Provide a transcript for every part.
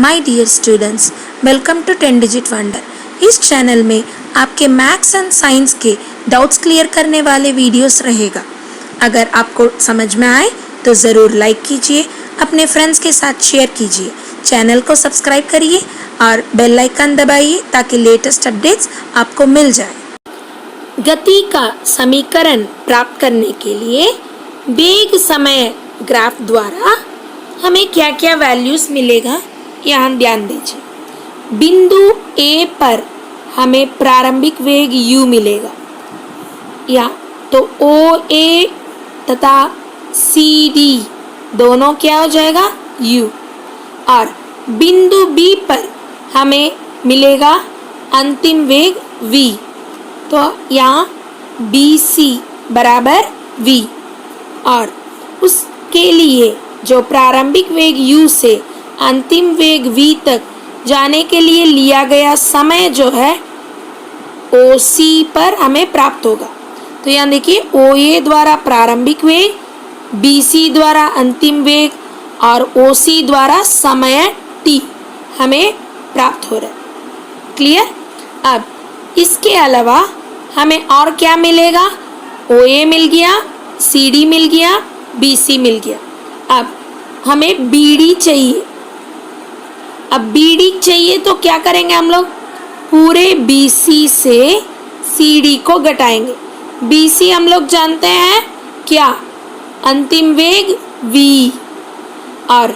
My dear students, welcome to 10 digit wonder. इस channel में आपके मैथ्स एंड साइंस के डाउट्स क्लियर करने वाले वीडियोस रहेगा। अगर आपको समझ में आए तो ज़रूर लाइक कीजिए, अपने फ्रेंड्स के साथ शेयर कीजिए, चैनल को सब्सक्राइब करिए और बेल आइकन दबाइए ताकि लेटेस्ट अपडेट्स आपको मिल जाए। गति का समीकरण प्राप्त करने के लिए वेग समय ग्राफ द्वारा हमें क्या क्या वैल्यूज मिलेगा यहाँ ध्यान दीजिए। बिंदु ए पर हमें प्रारंभिक वेग u मिलेगा, या तो ओ ए तथा सी डी दोनों क्या हो जाएगा u, और बिंदु बी पर हमें मिलेगा अंतिम वेग v, तो यहाँ बी सी बराबर v, और उसके लिए जो प्रारंभिक वेग u से अंतिम वेग v तक जाने के लिए लिया गया समय जो है ओ सी पर हमें प्राप्त होगा। तो यहाँ देखिए ओ ए द्वारा प्रारंभिक वेग, बी सी द्वारा अंतिम वेग और ओ सी द्वारा समय t हमें प्राप्त हो रहा है। क्लियर? अब इसके अलावा हमें और क्या मिलेगा? ओ ए मिल गया, सी डी मिल गया, बी सी मिल गया। अब हमें बी डी चाहिए। अब बी डी चाहिए तो क्या करेंगे हम लोग? पूरे बी सी से सी डी को घटाएंगे। बी सी हम लोग जानते हैं क्या? अंतिम वेग v, और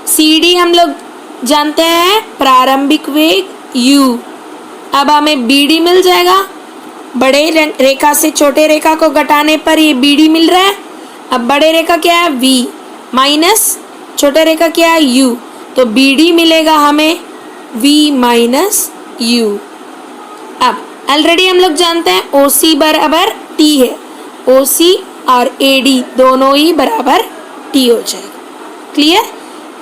सी डी हम लोग जानते हैं प्रारंभिक वेग u। अब हमें बी डी मिल जाएगा। बड़े रेखा से छोटे रेखा को घटाने पर ये बी डी मिल रहा है। अब बड़े रेखा क्या है? v माइनस छोटे रेखा क्या है? u, तो बी डी मिलेगा हमें v माइनस u। अब ऑलरेडी हम लोग जानते हैं ओ सी बराबर t है, ओ सी और ए डी दोनों ही बराबर t हो जाएगा। क्लियर?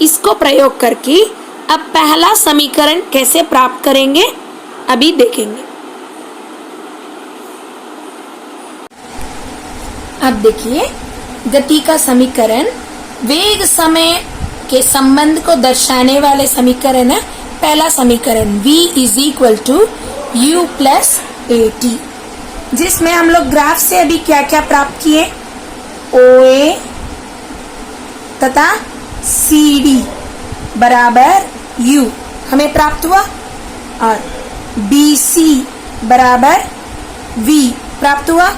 इसको प्रयोग करके अब पहला समीकरण कैसे प्राप्त करेंगे अभी देखेंगे। अब देखिए, गति का समीकरण वेग समय के संबंध को दर्शाने वाले समीकरण है। पहला समीकरण v is equal to u plus a t, जिसमें हम लोग ग्राफ से अभी क्या क्या प्राप्त किए? ओ ए तथा सी डी बराबर u हमें प्राप्त हुआ, और बी सी बराबर v प्राप्त हुआ।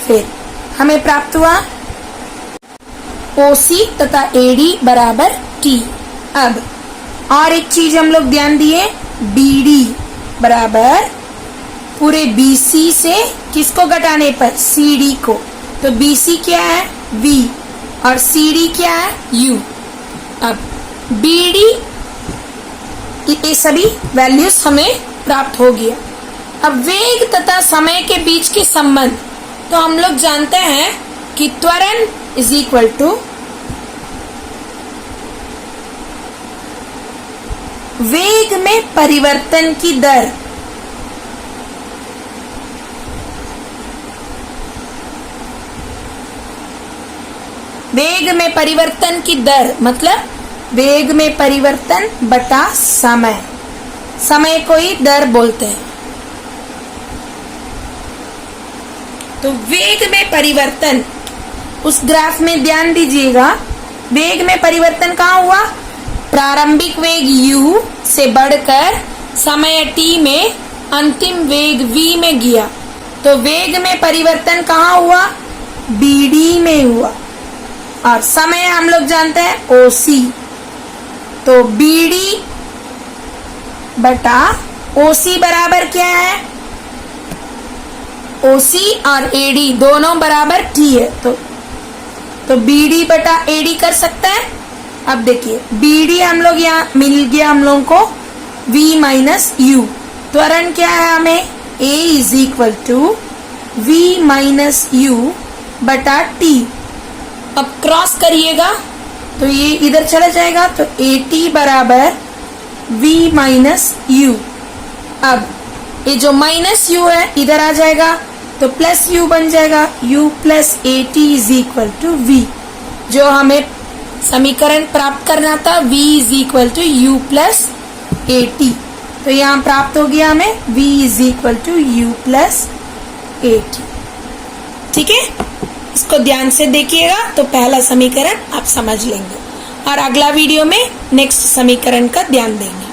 फिर हमें प्राप्त हुआ ओ सी तथा ए डी बराबर t। अब और एक चीज हम लोग ध्यान दिए, बी डी बराबर पूरे बी सी से किसको घटाने पर? सी डी को। तो बी सी क्या है? v, और सी डी क्या है? u। अब बी डी ये सभी वैल्यूज हमें प्राप्त हो गया। अब वेग तथा समय के बीच के संबंध तो हम लोग जानते हैं कि त्वरण इज इक्वल टू वेग में परिवर्तन की दर। वेग में परिवर्तन की दर मतलब वेग में परिवर्तन बटा समय, समय को ही दर बोलते हैं। तो वेग में परिवर्तन, उस ग्राफ में ध्यान दीजिएगा, वेग में परिवर्तन कहाँ हुआ? प्रारंभिक वेग u से बढ़कर समय t में अंतिम वेग v में गया। तो वेग में परिवर्तन कहाँ हुआ? bd में हुआ, और समय हम लोग जानते हैं oc, तो bd बटा oc बराबर क्या है? oc और ad दोनों बराबर t है, तो bd बटा ad कर सकते हैं। अब देखिए bd हम लोग यहाँ मिल गया हम लोगों को v माइनस u। त्वरण क्या है हमें? a is equal to v minus u बटा t। अब क्रॉस करिएगा तो ये इधर चला जाएगा, तो at बराबर v माइनस u। अब ये जो माइनस u है इधर आ जाएगा तो प्लस u बन जाएगा, u plus at is equal to v, जो हमें समीकरण प्राप्त करना था v is equal to u plus a t, तो यहाँ प्राप्त हो गया हमें v is equal to u plus a t. ठीक है, इसको ध्यान से देखिएगा तो पहला समीकरण आप समझ लेंगे और अगला वीडियो में नेक्स्ट समीकरण का ध्यान देंगे।